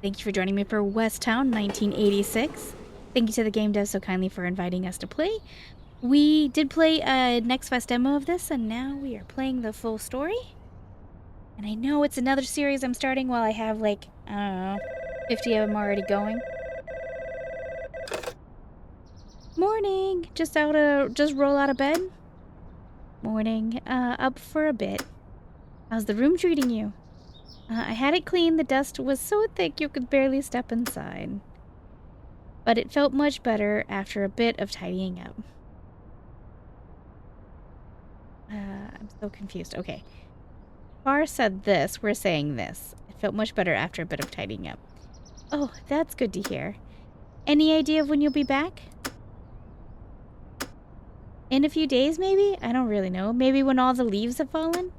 Thank you for joining me for Westtown 1986. Thank you to the game dev so kindly for inviting us to play. We did play a Next Fest demo of this, and now we are playing the full story. And I know it's another series I'm starting while I have, like, I don't know, 50 of them already going. Morning! Just roll out of bed? Morning. Up for a bit. How's the room treating you? I had it cleaned. The dust was so thick you could barely step inside. But it felt much better after a bit of tidying up. I'm so confused. Okay. Bar said this. We're saying this. It felt much better after a bit of tidying up. Oh, that's good to hear. Any idea of when you'll be back? In a few days, maybe? I don't really know. Maybe when all the leaves have fallen?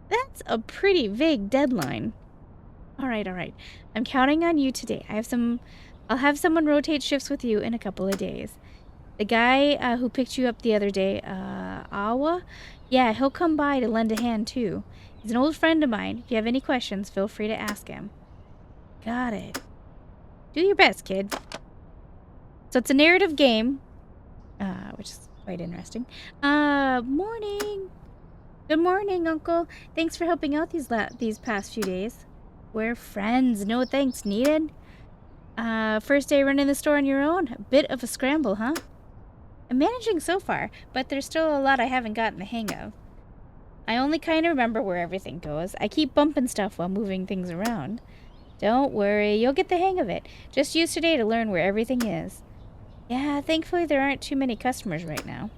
That's a pretty vague deadline. All right. I'm counting on you today. I'll have someone rotate shifts with you in a couple of days. The guy who picked you up the other day, Awa? Yeah, he'll come by to lend a hand, too. He's an old friend of mine. If you have any questions, feel free to ask him. Got it. Do your best, kid. So it's a narrative game, which is quite interesting. Morning. Good morning, Uncle. Thanks for helping out these past few days. We're friends. No thanks needed. First day running the store on your own? A bit of a scramble, huh? I'm managing so far, but there's still a lot I haven't gotten the hang of. I only kind of remember where everything goes. I keep bumping stuff while moving things around. Don't worry, you'll get the hang of it. Just use today to learn where everything is. Yeah, thankfully there aren't too many customers right now.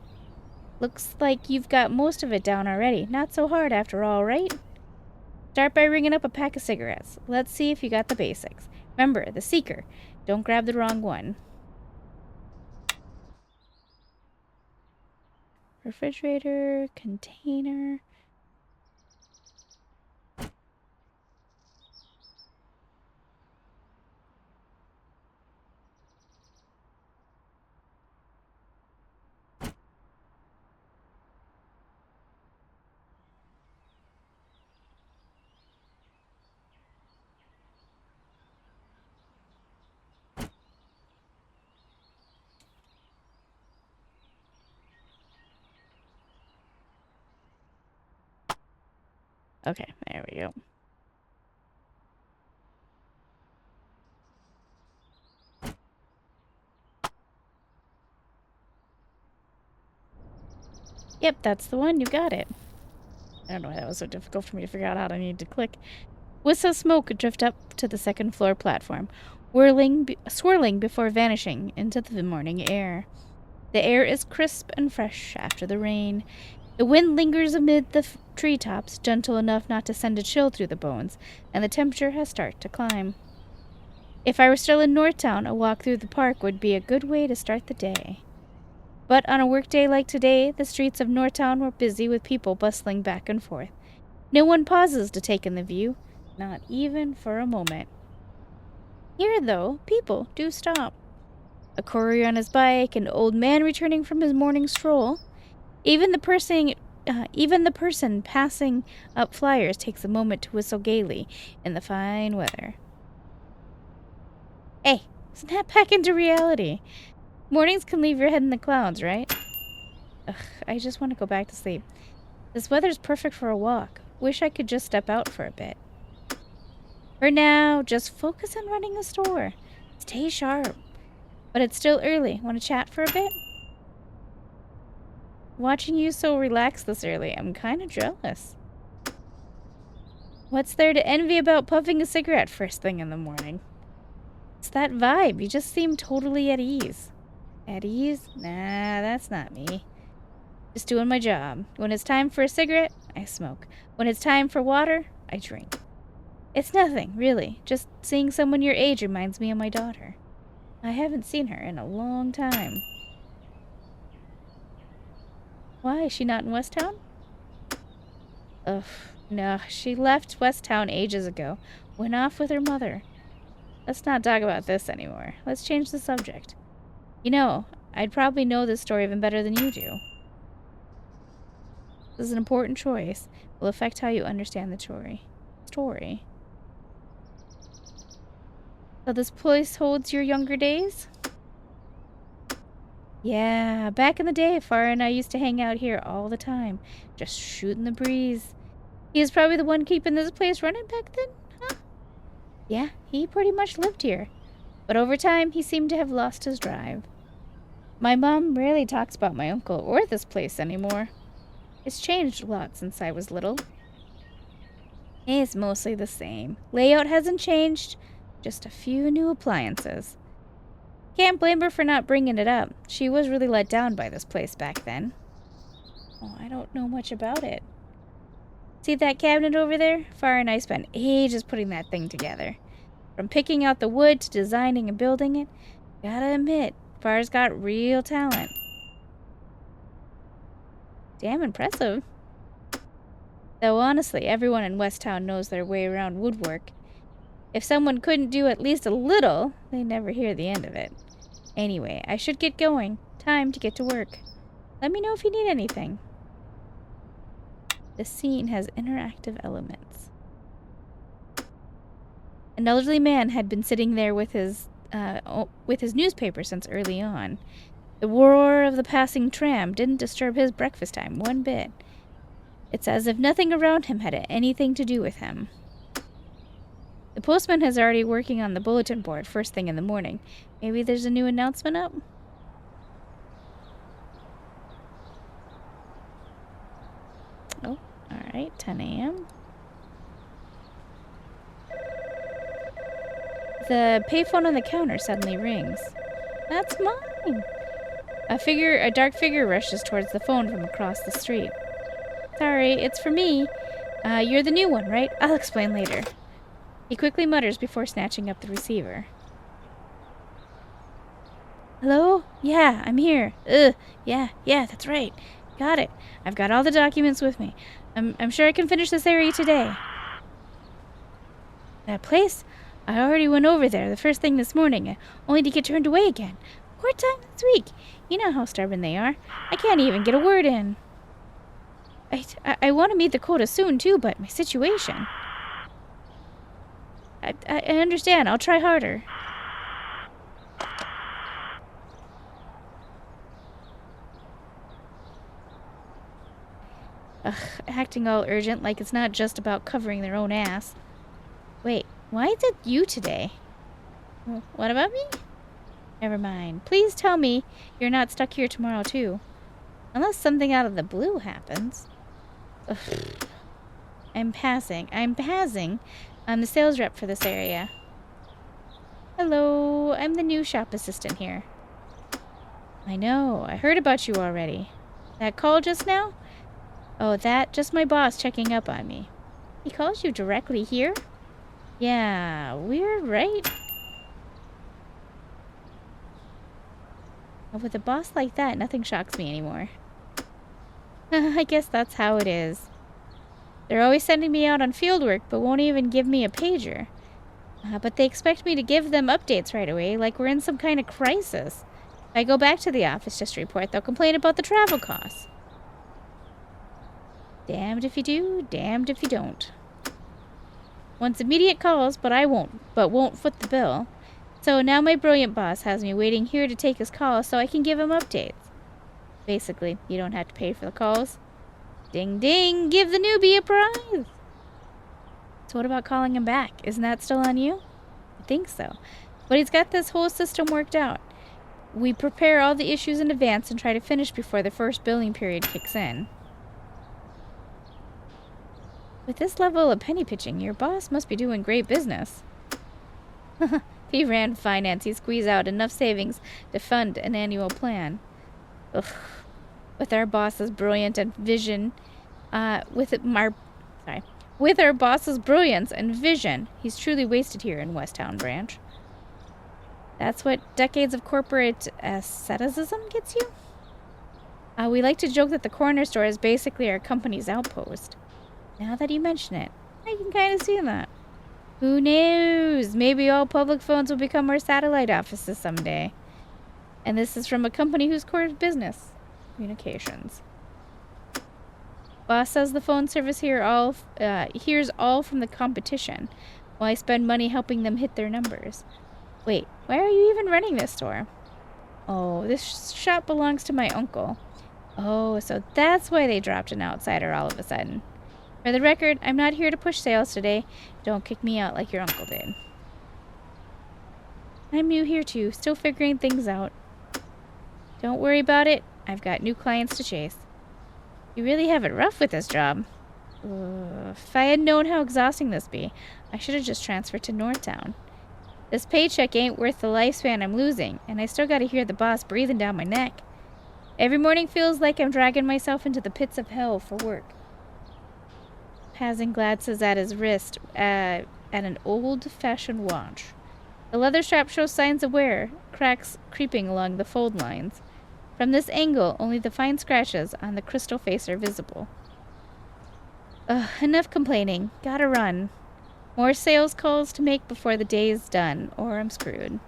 Looks like you've got most of it down already. Not so hard after all, right? Start by ringing up a pack of cigarettes. Let's see if you got the basics. Remember, the seeker. Don't grab the wrong one. Refrigerator, container. Okay, there we go. Yep, that's the one. You got it. I don't know why that was so difficult for me to figure out how to need to click. Wisps of smoke drift up to the second floor platform, swirling before vanishing into the morning air. The air is crisp and fresh after the rain. The wind lingers amid the treetops, gentle enough not to send a chill through the bones, and the temperature has started to climb. If I were still in Northtown, a walk through the park would be a good way to start the day. But on a workday like today, the streets of Northtown were busy with people bustling back and forth. No one pauses to take in the view, not even for a moment. Here, though, people do stop. A courier on his bike, an old man returning from his morning stroll. Even the person passing up flyers takes a moment to whistle gaily in the fine weather. Hey, snap back into reality. Mornings can leave your head in the clouds, right? Ugh, I just want to go back to sleep. This weather's perfect for a walk. Wish I could just step out for a bit. For now, just focus on running the store. Stay sharp. But it's still early. Want to chat for a bit? Watching you so relaxed this early, I'm kind of jealous. What's there to envy about puffing a cigarette first thing in the morning? It's that vibe. You just seem totally at ease. At ease? Nah, that's not me. Just doing my job. When it's time for a cigarette, I smoke. When it's time for water, I drink. It's nothing, really. Just seeing someone your age reminds me of my daughter. I haven't seen her in a long time. Why, is she not in Westtown? Ugh, no, she left Westtown ages ago. Went off with her mother. Let's not talk about this anymore. Let's change the subject. You know, I'd probably know this story even better than you do. This is an important choice. It will affect how you understand the story. So this place holds your younger days? Yeah, back in the day, Farah and I used to hang out here all the time, just shooting the breeze. He is probably the one keeping this place running back then, huh? Yeah, he pretty much lived here. But over time, he seemed to have lost his drive. My mom rarely talks about my uncle or this place anymore. It's changed a lot since I was little. It's mostly the same. Layout hasn't changed, just a few new appliances. Can't blame her for not bringing it up. She was really let down by this place back then. Oh, I don't know much about it. See that cabinet over there? Farah and I spent ages putting that thing together. From picking out the wood to designing and building it, gotta admit, Farah's got real talent. Damn impressive. Though honestly, everyone in West Town knows their way around woodwork. If someone couldn't do at least a little, they never hear the end of it. Anyway, I should get going. Time to get to work. Let me know if you need anything. The scene has interactive elements. An elderly man had been sitting there with his newspaper since early on. The roar of the passing tram didn't disturb his breakfast time one bit. It's as if nothing around him had anything to do with him. The postman is already working on the bulletin board first thing in the morning. Maybe there's a new announcement up? Oh, alright, 10 a.m. The payphone on the counter suddenly rings. That's mine! A dark figure rushes towards the phone from across the street. Sorry, it's for me. You're the new one, right? I'll explain later. He quickly mutters before snatching up the receiver. Hello? Yeah, I'm here. Yeah, that's right. Got it. I've got all the documents with me. I'm sure I can finish this area today. That place? I already went over there the first thing this morning, only to get turned away again. More time this week. You know how stubborn they are. I can't even get a word in. I want to meet the quota soon, too, but my situation... I understand. I'll try harder. Ugh, acting all urgent like it's not just about covering their own ass. Wait, why is it you today? What about me? Never mind. Please tell me you're not stuck here tomorrow, too. Unless something out of the blue happens. Ugh. I'm passing. I'm the sales rep for this area. Hello, I'm the new shop assistant here. I know, I heard about you already. That call just now? Oh, just my boss checking up on me. He calls you directly here? Yeah, weird, right? With a boss like that, nothing shocks me anymore. I guess that's how it is. They're always sending me out on field work, but won't even give me a pager. But they expect me to give them updates right away, like we're in some kind of crisis. If I go back to the office just to report, they'll complain about the travel costs. Damned if you do, damned if you don't. Wants immediate calls, but won't foot the bill. So now my brilliant boss has me waiting here to take his call so I can give him updates. Basically, you don't have to pay for the calls. Ding ding, give the newbie a prize! So what about calling him back? Isn't that still on you? I think so. But he's got this whole system worked out. We prepare all the issues in advance and try to finish before the first billing period kicks in. With this level of penny pitching, your boss must be doing great business. If he ran finance, he'd squeeze out enough savings to fund an annual plan. Ugh. With our boss's brilliant and vision, with our boss's brilliance and vision, he's truly wasted here in West Town Branch. That's what decades of corporate asceticism gets you? We like to joke that the corner store is basically our company's outpost. Now that you mention it, I can kind of see that. Who knows? Maybe all public phones will become our satellite offices someday. And this is from a company whose core business. Communications. Boss says the phone service here hears all from the competition, while I spend money helping them hit their numbers. Wait, why are you even running this store? Oh, this shop belongs to my uncle. Oh, so that's why they dropped an outsider all of a sudden. For the record, I'm not here to push sales today. Don't kick me out like your uncle did. I'm new here too, still figuring things out. Don't worry about it. I've got new clients to chase. You really have it rough with this job. If I had known how exhausting this be, I should have just transferred to Northtown. This paycheck ain't worth the lifespan I'm losing, and I still gotta hear the boss breathing down my neck. Every morning feels like I'm dragging myself into the pits of hell for work. Passing glances at his wrist at an old-fashioned watch. The leather strap shows signs of wear, cracks creeping along the fold lines. From this angle, only the fine scratches on the crystal face are visible. Enough complaining. Gotta run. More sales calls to make before the day's done, or I'm screwed.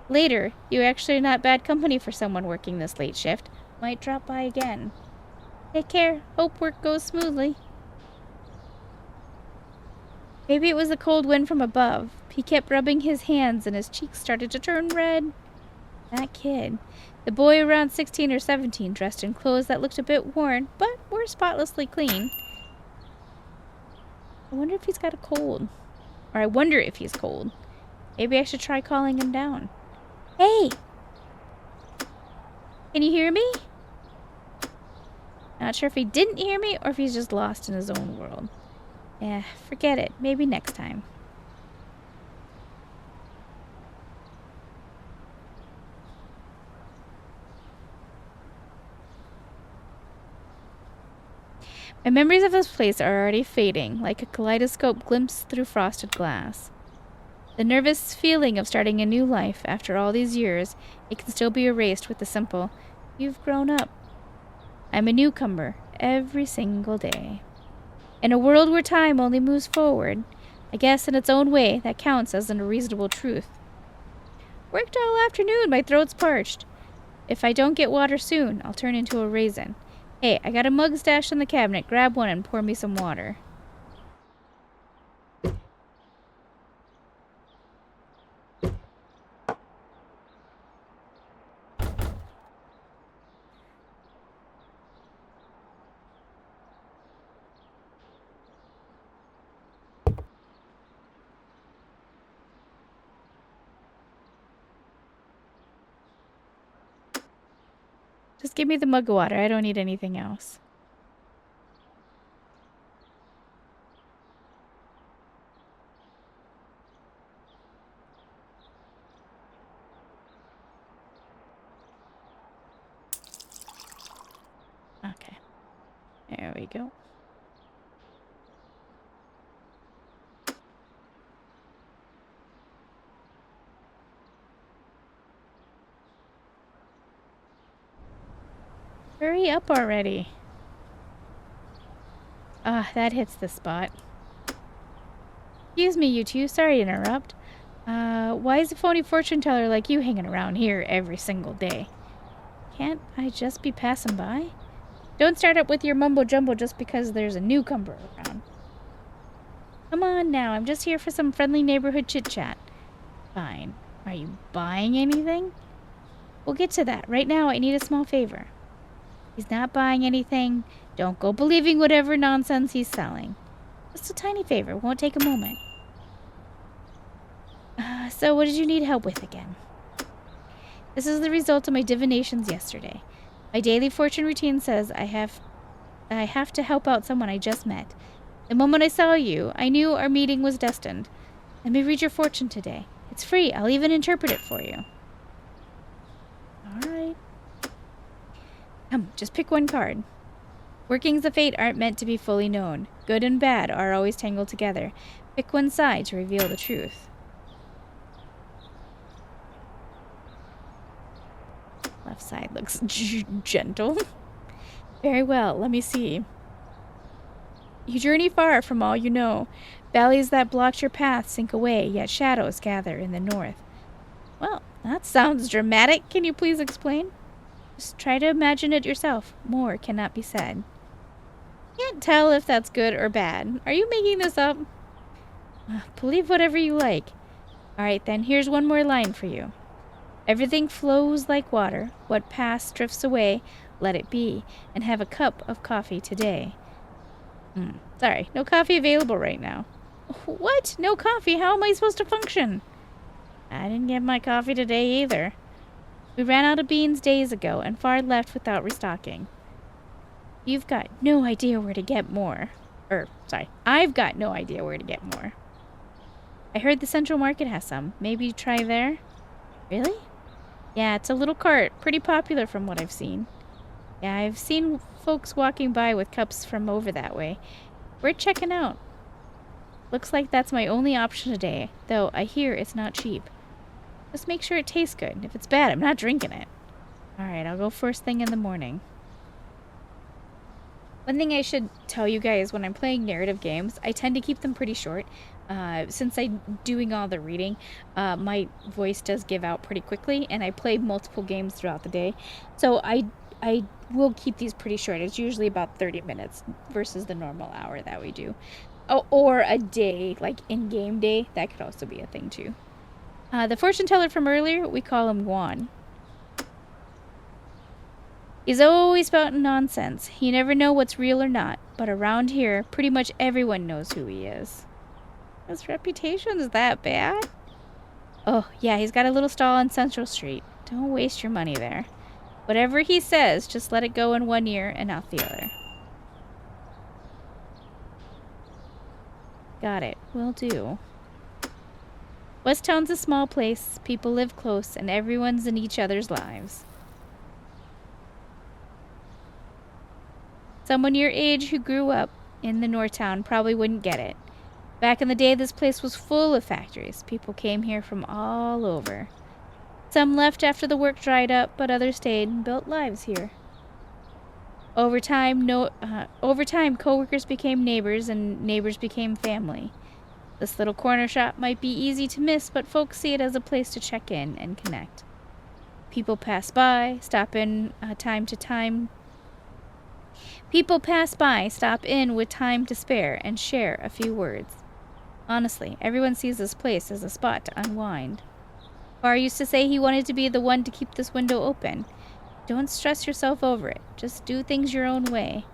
Later, you're actually not bad company for someone working this late shift. Might drop by again. Take care. Hope work goes smoothly. Maybe it was the cold wind from above. He kept rubbing his hands and his cheeks started to turn red. That kid. The boy around 16 or 17, dressed in clothes that looked a bit worn, but were spotlessly clean. I wonder if he's got a cold. Or I wonder if he's cold. Maybe I should try calling him down. Hey! Can you hear me? Not sure if he didn't hear me or if he's just lost in his own world. Yeah, forget it. Maybe next time. My memories of this place are already fading, like a kaleidoscope glimpsed through frosted glass. The nervous feeling of starting a new life after all these years, it can still be erased with the simple, "You've grown up." I'm a newcomer every single day. In a world where time only moves forward, I guess in its own way that counts as a reasonable truth. Worked all afternoon, my throat's parched. If I don't get water soon, I'll turn into a raisin. Hey, I got a mug stashed in the cabinet. Grab one and pour me some water. Just give me the mug of water. I don't need anything else. Okay. There we go. Hurry up already. That hits the spot. Excuse me, you two. Sorry to interrupt. Why is a phony fortune teller like you hanging around here every single day? Can't I just be passing by? Don't start up with your mumbo-jumbo just because there's a newcomer around. Come on now. I'm just here for some friendly neighborhood chit-chat. Fine. Are you buying anything? We'll get to that. Right now, I need a small favor. He's not buying anything. Don't go believing whatever nonsense he's selling. Just a tiny favor. Won't take a moment. So what did you need help with again? This is the result of my divinations yesterday. My daily fortune routine says I have to help out someone I just met. The moment I saw you, I knew our meeting was destined. Let me read your fortune today. It's free. I'll even interpret it for you. All right. Come, just pick one card. Workings of fate aren't meant to be fully known. Good and bad are always tangled together. Pick one side to reveal the truth. Left side looks gentle. Very well, let me see. You journey far from all you know. Valleys that blocked your path sink away, yet shadows gather in the north. Well, that sounds dramatic. Can you please explain? Just try to imagine it yourself. More cannot be said. Can't tell if that's good or bad. Are you making this up? Believe whatever you like. Alright then, here's one more line for you. Everything flows like water. What past drifts away, let it be. And have a cup of coffee today. Sorry, no coffee available right now. What? No coffee? How am I supposed to function? I didn't get my coffee today either. We ran out of beans days ago and far left without restocking. You've got no idea where to get more. I've got no idea where to get more. I heard the Central Market has some. Maybe try there? Really? Yeah, it's a little cart. Pretty popular from what I've seen. Yeah, I've seen folks walking by with cups from over that way. We're checking out. Looks like that's my only option today, though I hear it's not cheap. Just make sure it tastes good. If it's bad, I'm not drinking it. Alright, I'll go first thing in the morning. One thing I should tell you guys, when I'm playing narrative games, I tend to keep them pretty short. Since I'm doing all the reading, my voice does give out pretty quickly, and I play multiple games throughout the day. So I will keep these pretty short. It's usually about 30 minutes versus the normal hour that we do. Oh, or a day, like in-game day. That could also be a thing too. The fortune teller from earlier, we call him Juan. He's always spouting nonsense. You never know what's real or not. But around here, pretty much everyone knows who he is. His reputation's that bad? Oh, yeah, he's got a little stall on Central Street. Don't waste your money there. Whatever he says, just let it go in one ear and out the other. Got it. Will do. West Town's a small place. People live close, and everyone's in each other's lives. Someone your age who grew up in the North Town probably wouldn't get it. Back in the day, this place was full of factories. People came here from all over. Some left after the work dried up, but others stayed and built lives here. Over time, coworkers became neighbors, and neighbors became family. This little corner shop might be easy to miss, but folks see it as a place to check in and connect. People pass by, stop in with time to spare, and share a few words. Honestly, everyone sees this place as a spot to unwind. Bar used to say he wanted to be the one to keep this window open. Don't stress yourself over it. Just do things your own way.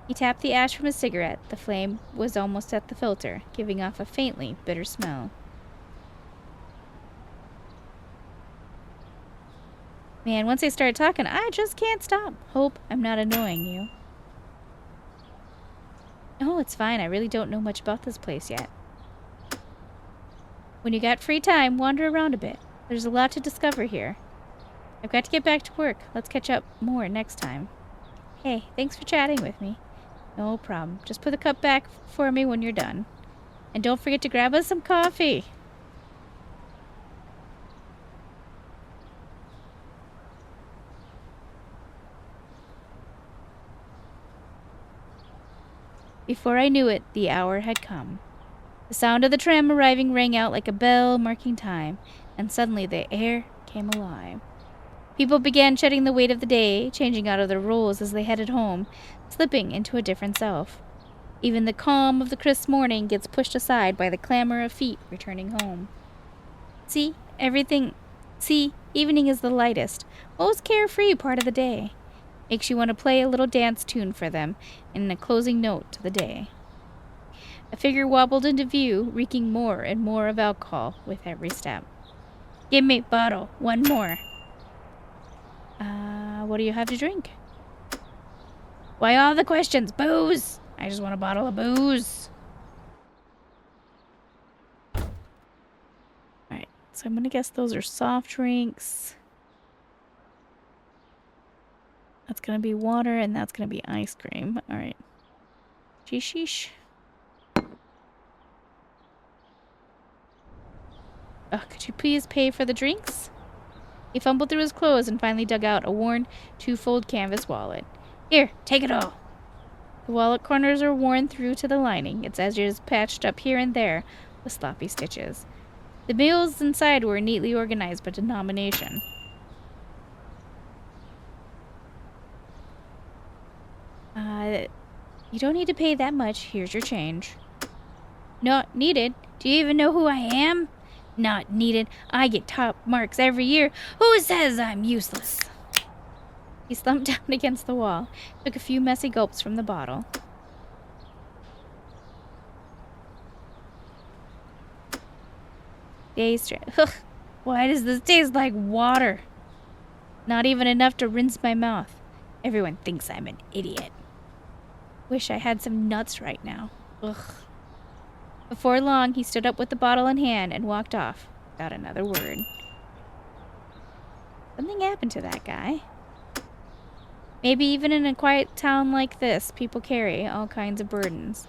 He tapped the ash from his cigarette. The flame was almost at the filter, giving off a faintly bitter smell. Man, once I started talking, I just can't stop. Hope I'm not annoying you. Oh, it's fine. I really don't know much about this place yet. When you got free time, wander around a bit. There's a lot to discover here. I've got to get back to work. Let's catch up more next time. Hey, thanks for chatting with me. No problem. Just put the cup back for me when you're done. And don't forget to grab us some coffee. Before I knew it, the hour had come. The sound of the tram arriving rang out like a bell marking time, and suddenly the air came alive. People began shedding the weight of the day, changing out of their roles as they headed home, slipping into a different self. Even the calm of the crisp morning gets pushed aside by the clamor of feet returning home. Evening is the lightest, most carefree part of the day. Makes you want to play a little dance tune for them, and a closing note to the day. A figure wobbled into view, reeking more and more of alcohol with every step. Give me bottle, one more. What do you have to drink? Why all the questions? Booze! I just want a bottle of booze. Alright, so I'm gonna guess those are soft drinks. That's gonna be water, and that's gonna be ice cream. Alright. Sheesh. Could you please pay for the drinks? He fumbled through his clothes and finally dug out a worn, two-fold canvas wallet. Here, take it all. The wallet corners are worn through to the lining, its edges patched up here and there with sloppy stitches. The bills inside were neatly organized by denomination. You don't need to pay that much. Here's your change. Not needed. Do you even know who I am? Not needed. I get top marks every year. Who says I'm useless? He slumped down against the wall, took a few messy gulps from the bottle. Ugh, why does this taste like water? Not even enough to rinse my mouth. Everyone thinks I'm an idiot. Wish I had some nuts right now. Ugh. Before long, he stood up with the bottle in hand and walked off without another word. Something happened to that guy. Maybe even in a quiet town like this, people carry all kinds of burdens.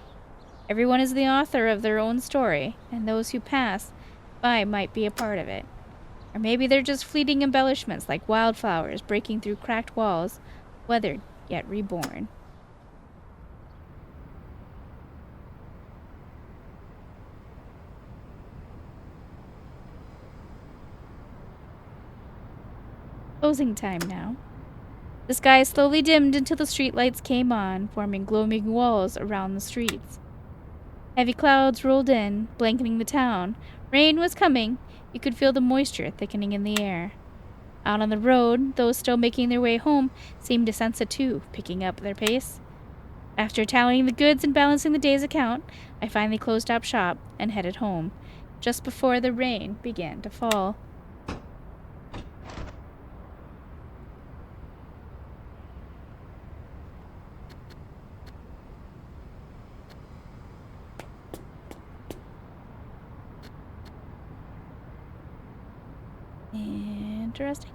Everyone is the author of their own story, and those who pass by might be a part of it. Or maybe they're just fleeting embellishments like wildflowers breaking through cracked walls, weathered yet reborn. Closing time now. The sky slowly dimmed until the streetlights came on, forming glowing walls around the streets. Heavy clouds rolled in, blanketing the town. Rain was coming. You could feel the moisture thickening in the air. Out on the road, those still making their way home seemed to sense it too, picking up their pace. After tallying the goods and balancing the day's account, I finally closed up shop and headed home, just before the rain began to fall. Interesting.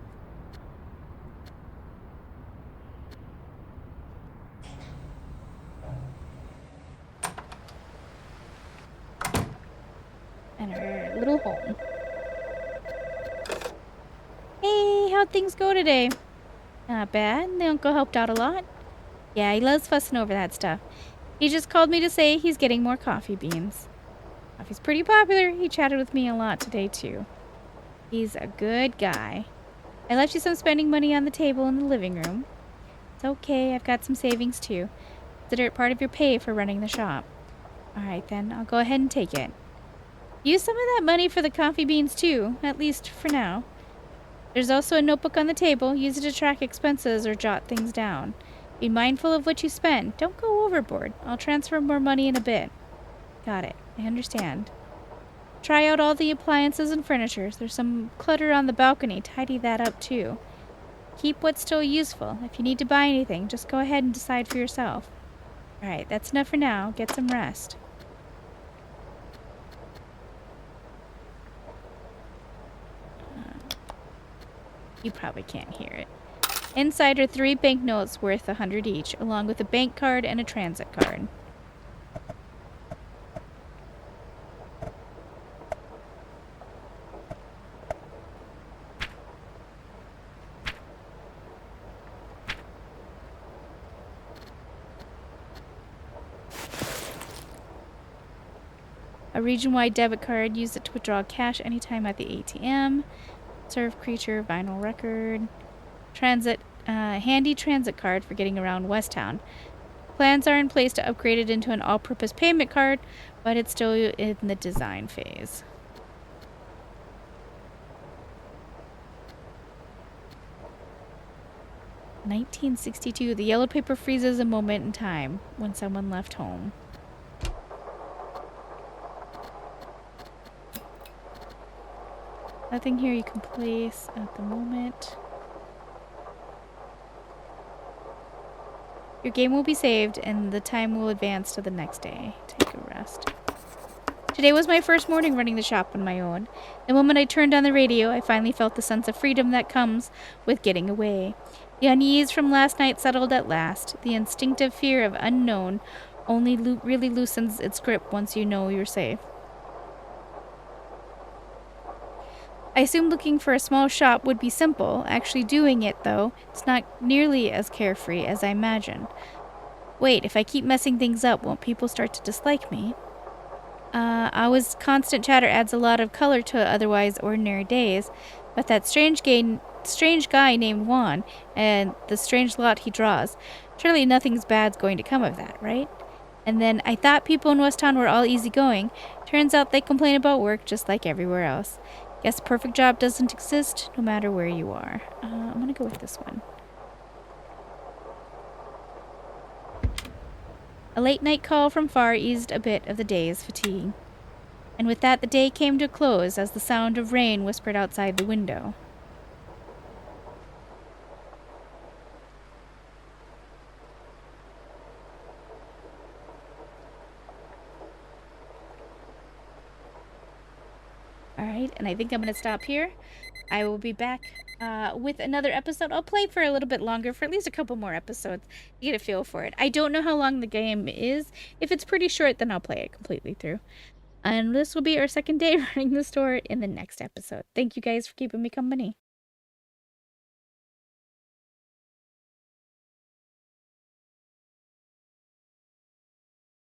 And our little home. Hey, how'd things go today? Not bad. The uncle helped out a lot. Yeah, he loves fussing over that stuff. He just called me to say he's getting more coffee beans. Coffee's pretty popular. He chatted with me a lot today, too. He's a good guy. I left you some spending money on the table in the living room. It's okay, I've got some savings too. Consider it part of your pay for running the shop. Alright then, I'll go ahead and take it. Use some of that money for the coffee beans too, at least for now. There's also a notebook on the table. Use it to track expenses or jot things down. Be mindful of what you spend. Don't go overboard. I'll transfer more money in a bit. Got it. I understand. Try out all the appliances and furniture. There's some clutter on the balcony. Tidy that up too. Keep what's still useful. If you need to buy anything, just go ahead and decide for yourself. Alright, that's enough for now. Get some rest. You probably can't hear it. Inside are 3 banknotes worth 100 each, along with a bank card and a transit card. A region-wide debit card. Use it to withdraw cash anytime at the ATM. Serve creature, vinyl record. Transit, handy transit card for getting around West Town. Plans are in place to upgrade it into an all-purpose payment card, but it's still in the design phase. "1962. The yellow paper freezes a moment in time when someone left home." Nothing here you can place at the moment. Your game will be saved and the time will advance to the next day. Take a rest. Today was my first morning running the shop on my own. The moment I turned on the radio, I finally felt the sense of freedom that comes with getting away. The unease from last night settled at last. The instinctive fear of unknown only really loosens its grip once you know you're safe. I assumed looking for a small shop would be simple. Actually doing it, though, it's not nearly as carefree as I imagined. Wait, if I keep messing things up, won't people start to dislike me? Always constant chatter adds a lot of color to otherwise ordinary days, but that strange guy named Juan, and the strange lot he draws, surely nothing's bad's going to come of that, right? And then I thought people in West Town were all easygoing. Turns out they complain about work just like everywhere else. Guess a perfect job doesn't exist no matter where you are. I'm gonna go with this one. A late night call from far eased a bit of the day's fatigue. And with that the day came to a close as the sound of rain whispered outside the window. Alright, and I think I'm going to stop here. I will be back with another episode. I'll play for a little bit longer, for at least a couple more episodes to get a feel for it. I don't know how long the game is. If it's pretty short, then I'll play it completely through. And this will be our second day running the store in the next episode. Thank you guys for keeping me company.